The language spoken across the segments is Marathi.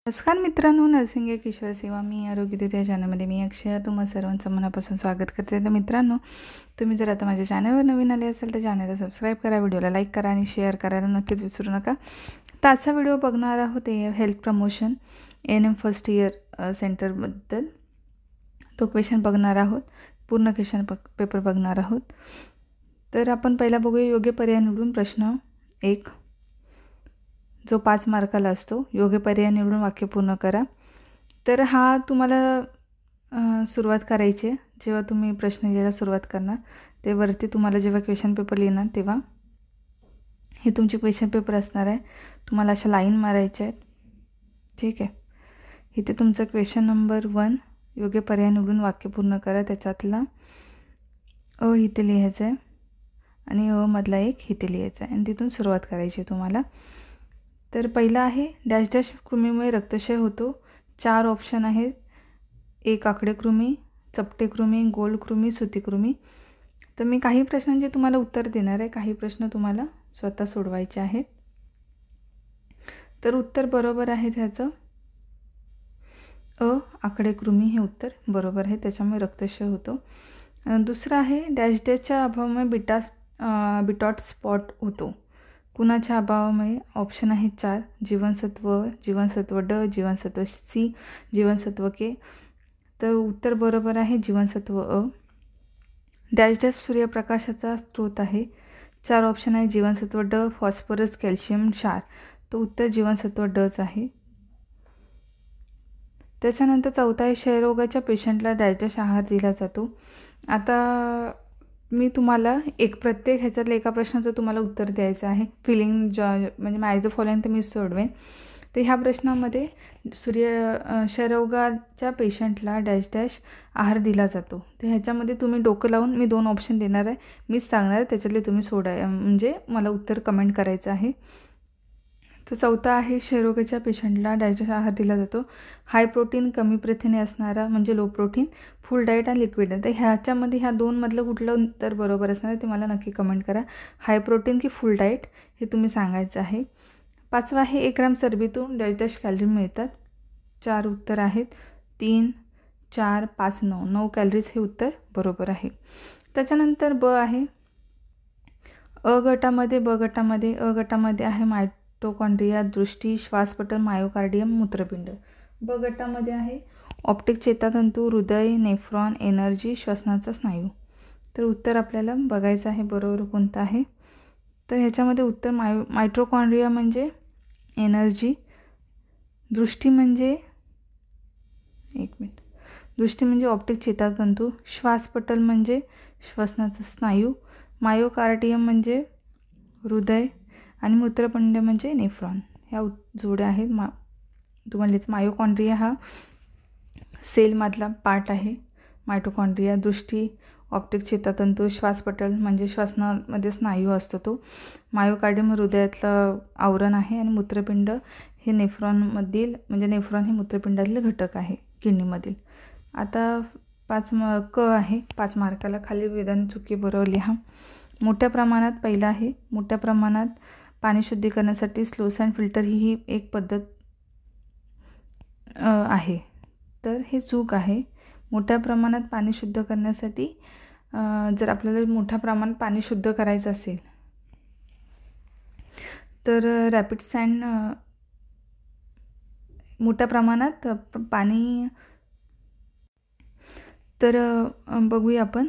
नमस्कार मित्रांनो, नर्सिंग एक ईश्वर सेवा मी आरोग्यदूत या चॅनलमध्ये मी अक्षया तुम्हा सर्वांचं मनापासून स्वागत करते. तर मित्रांनो, तुम्ही जर आता माझ्या चॅनलवर नवीन आले असाल तर चॅनलला सबस्क्राईब करा, व्हिडिओला लाईक करा आणि शेअर करायला नक्कीच विसरू नका. तर आजचा व्हिडिओ बघणार आहोत health promotion ANM first year सेंटरबद्दल. तो क्वेश्चन बघणार आहोत, पूर्ण क्वेश्चन पेपर बघणार आहोत. तर आपण पहिला बघूया योग्य पर्याय निवडून प्रश्न 1 जो 5 मार्काला असतो. योग्य पर्याय निवडून वाक्य पूर्ण करा. तर हा तुम्हाला सुरुवात करायची आहे. जेव्हा तुम्ही प्रश्न लिहायला सुरुवात करणार ते वरती तुम्हाला जेव्हा क्वेश्चन पेपर लिहिणार तेव्हा हे तुमचे क्वेश्चन पेपर असणार आहे. तुम्हाला अशा लाईन मारायच्या आहेत. ठीक आहे. इथे तुमचं क्वेश्चन नंबर 1 योग्य पर्याय निवडून वाक्य पूर्ण करा. त्याच्यातला इथे लिहायचं आहे आणि मधला एक इथे लिहायचा आहे आणि तिथून सुरुवात करायची तुम्हाला. तर पहिला आहे डॅश डॅश कृमीमुळे रक्तक्षय होतो. 4 ऑप्शन आहेत. 1 आकडे कृमी, चपटे कृमी, गोल कृमी, सुती कृमी. तर मी काही प्रश्नांचे तुम्हाला उत्तर देणार आहे, काही प्रश्न तुम्हाला स्वतः सोडवायचे आहेत. तर उत्तर बरोबर आहे त्याचं आकडे कृमी हे उत्तर बरोबर आहे, त्याच्यामुळे रक्तक्षय होतो. दुसरा आहे डॅश डॅशच्या अभावामुळे बिटॉट स्पॉट होतो. कुणाच्या अभावामुळे? ऑप्शन आहे 4 जीवनसत्व, जीवनसत्व ड, जीवनसत्व सी, जीवनसत्व के. तर उत्तर बरोबर आहे जीवनसत्व अ. डॅश डॅश सूर्यप्रकाशाचा स्रोत आहे. 4 ऑप्शन आहे जीवनसत्व ड, फॉस्फरस, कॅल्शियम, क्षार. तो उत्तर जीवनसत्व डच आहे. त्याच्यानंतर चौथा आहे क्षयरोगाच्या पेशंटला डॅश डॅश आहार दिला जातो. आता मी तुम्हाला प्रत्येक ह्याच्यातलं एका प्रश्नाचं तुम्हाला उत्तर द्यायचं आहे. फिलिंग म्हणजे मॅच द फॉलोइंग तर मी सोडवेन. तर ह्या प्रश्नामध्ये क्षयरोगाच्या पेशंटला डॅश डॅश आहार दिला जातो. तर ह्याच्यामध्ये तुम्ही डोकं लावून मी 2 ऑप्शन देणार आहे, मीच सांगणार आहे, त्याच्यातले तुम्ही म्हणजे मला उत्तर कमेंट करायचं आहे. तर चौथा आहे क्षयरोगाच्या पेशंटला डॅश डॅश आहार दिला जातो. हाय प्रोटीन, कमी प्रथिने असणारा म्हणजे लो प्रोटीन, फुल डाएट आणि लिक्विड. तर ह्याच्यामध्ये ह्या 2 मधलं कुठलं उत्तर बरोबर असणार आहे ते मला नक्की कमेंट करा. हाय प्रोटीन की फुल डाएट हे तुम्ही सांगायचं आहे. 5वा आहे 1 ग्रॅम चरबीतून डॅश डॅश कॅलरी मिळतात. 4 उत्तर आहेत. 3, 4, 5, 9 कॅलरीज हे उत्तर बरोबर आहे. त्याच्यानंतर ब आहे अ गटामध्ये आहे मायटोकॉन्ड्रिया, दृष्टी, श्वासपटल, मायोकार्डियम, मूत्रपिंड. ब गटामध्ये आहे ऑप्टिक चेतातंतू, हृदय, नेफ्रॉन, एनर्जी, श्वसनाचा स्नायू. तर उत्तर आपल्याला बघायचं आहे बरोबर कोणतं आहे. तर ह्याच्यामध्ये उत्तर मायटोकॉन्ड्रिया म्हणजे एनर्जी, दृष्टी म्हणजे दृष्टी म्हणजे ऑप्टिक चेतातंतू, श्वासपटल म्हणजे श्वसनाचा स्नायू, मायोकार्डियम म्हणजे हृदय आणि मूत्रपिंड म्हणजे नेफ्रॉन. ह्या जोड्या आहेत. तुम्हाला मायोकॉन्ड्रिया हा सेलमधला पार्ट आहे. मायटोकॉन्ड्रिया, दृष्टी, ऑप्टिक चेतातंतू, श्वासपटल म्हणजे श्वसनामध्ये स्नायू असतो तो, मायोकार्डियम हृदयातलं आवरण आहे आणि मूत्रपिंड हे नेफ्रॉन हे मूत्रपिंडातले घटक आहे किडनीमधील. आता 5 आहे 5 मार्काला. खाली विधान चुकी बरोबर लिहा. मोठ्या प्रमाणात पहिला आहे मोठ्या प्रमाणात पाणी शुद्धीकरणासाठी स्लोस अँड फिल्टर ही एक पद्धत आहे. तर हे चूक आहे. मोठ्या प्रमाणात पाणी शुद्ध करण्यासाठी जर आपल्याला मोठ्या प्रमाणात पाणी शुद्ध करायचं असेल तर रॅपिड सँड मोठ्या प्रमाणात पाणी. तर बघूया आपण.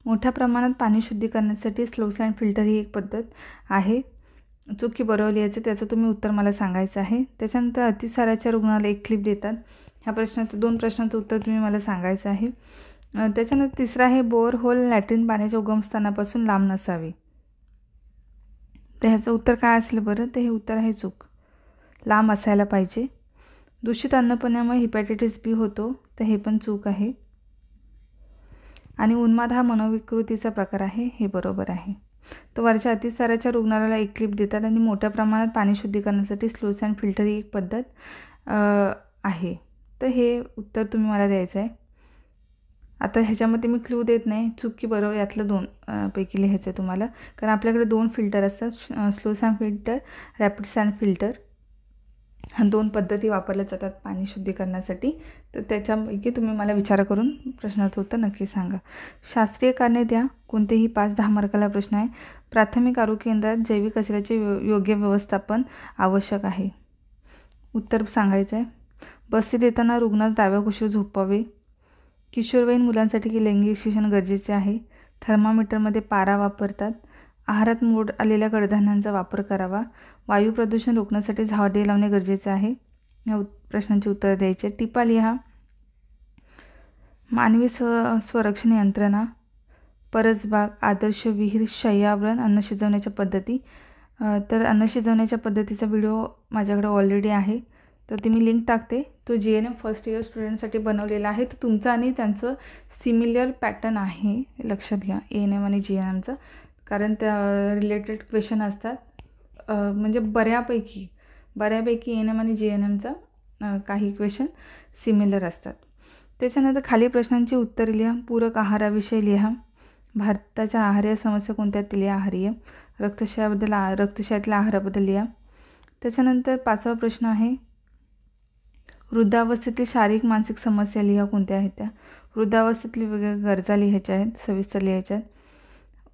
मोठ्या प्रमाणात पाणी शुद्धी करण्यासाठी स्लोस अँड फिल्टर ही एक पद्धत आहे. चुकी बरोबर लिहायचं, त्याचं तुम्ही उत्तर मला सांगायचं आहे. त्याच्यानंतर अतिसाराच्या रुग्णाला एक क्लिप देतात. ह्या प्रश्नाचं 2 प्रश्नांचं उत्तर तुम्ही मला सांगायचं आहे. त्याच्यानंतर तिसरा आहे बोअरहोल लॅट्रिन पाण्याच्या उगमस्थानापासून लांब नसावे. तर ह्याचं उत्तर काय असलं बरं? तर हे उत्तर आहे चूक, लांब असायला पाहिजे. दूषित अन्नपण्यामुळे हिपॅटायटिस बी होतो. तर हे पण चूक आहे. आणि उन्माद हा मनोविकृतीचा प्रकार आहे. हे बरोबर आहे. तर वरच्या अतिसाराच्या रुग्णाला एक क्लिप देतात आणि मोठ्या प्रमाणात पाणी शुद्धीकरणासाठी स्लोस अँड फिल्टर ही एक पद्धत आहे. तर हे उत्तर तुम्ही मला द्यायचं आहे. आता ह्याच्यामध्ये मी क्लू देत नाही, चुकी बरोबर यातलं 2 पैकी लिहायचं आहे तुम्हाला, कारण आपल्याकडे 2 फिल्टर असतात, slow sand and filter, rapid sand filter. 2 पद्धती वापरल्या जातात पाणी शुद्धीकरणासाठी, तर त्याच्यापैकी तुम्ही मला विचार करून प्रश्नाचं उत्तर नक्की सांगा. शास्त्रीय कारणे द्या. कोणतेही 5-10 मार्काला प्रश्न आहे. प्राथमिक आरोग्य केंद्रात जैविक कचऱ्याचे योग्य व्यवस्थापन आवश्यक आहे. उत्तर सांगायचं आहे. बस्ती देताना रुग्णास डाव्या कुशीवर झोपावे. किशोरवयीन मुलांसाठी लैंगिक शिक्षण गरजेचे आहे. थर्मामीटरमध्ये पारा वापरतात. आहारात मोड आलेल्या कडधान्यांचा वापर करावा. वायू प्रदूषण रोखण्यासाठी झाडे लावणे गरजेचे आहे. या प्रश्नांची उत्तर द्यायचे. टिपा लिहा. मानवी स्वरक्षण यंत्रणा, परसबाग, आदर्श विहीर, शय्यावरण, अन्न शिजवण्याच्या पद्धती. तर अन्न शिजवण्याच्या पद्धतीचा व्हिडिओ माझ्याकडे ऑलरेडी आहे, तर ती मी लिंक टाकते. तो GNM फर्स्ट इयर स्टुडंटसाठी बनवलेला आहे. तर तुमचं आणि त्यांचं सिमिलर पॅटर्न आहे, लक्षात घ्या. ANM आणि GNMचं, कारण त्या रिलेटेड क्वेश्चन असतात. म्हणजे बऱ्यापैकी ANM आणि GNMचा काही क्वेश्चन सिमिलर असतात. त्याच्यानंतर खाली प्रश्नांची उत्तरे लिहा. पूरक आहाराविषयी लिहा. भारताच्या आहार्य समस्या कोणत्या, ते लिहा. आहार्य. रक्तशयातल्या आहाराबद्दल लिहा. त्याच्यानंतर 5वा प्रश्न आहे, वृद्धावस्थेतील शारीरिक मानसिक समस्या लिहा. कोणत्या आहेत त्या. वृद्धावस्थेतील वेगवेगळ्या गरजा लिहायच्या आहेत, सविस्तर लिहायच्या आहेत.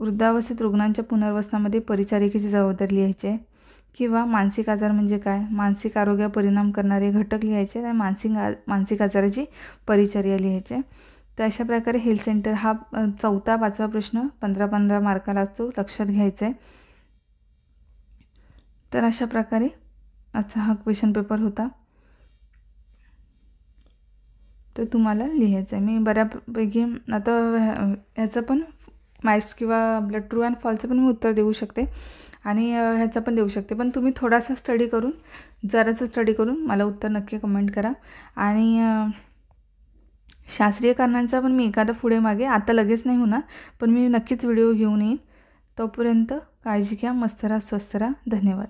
वृद्धावस्थेत रुग्णांच्या पुनर्वसनामध्ये परिचारिकेची जबाबदारी लिहायची आहे. किंवा मानसिक आजार म्हणजे काय, मानसिक आरोग्यावर परिणाम करणारे घटक लिहायचे आणि मानसिक आजाराची परिचर्या लिहायची आहे. तर अशा प्रकारे हेल्थ सेंटर हा 4था 5वा प्रश्न 15-15 मार्काला असतो, लक्षात घ्यायचा आहे. तर अशा प्रकारे आजचा हा क्वेश्चन पेपर होता. तर तुम्हाला लिहायचं आहे. मी बऱ्यापैकी आता ह्याचं पण मॅथ्स किंवा आपलं ट्रू अँड फॉल्सचं पण मी उत्तर देऊ शकते आणि ह्याचं पण देऊ शकते. पण तुम्ही थोडासा स्टडी करून, जराचं स्टडी करून मला उत्तर नक्की कमेंट करा. आणि शास्त्रीय कारणांचा पण मी एखादा पुढे मागे, आता लगेच नाही होणार, पण मी नक्कीच व्हिडिओ घेऊन येईन. तोपर्यंत काळजी घ्या, मस्त राहा, स्वस्थ राहा. धन्यवाद.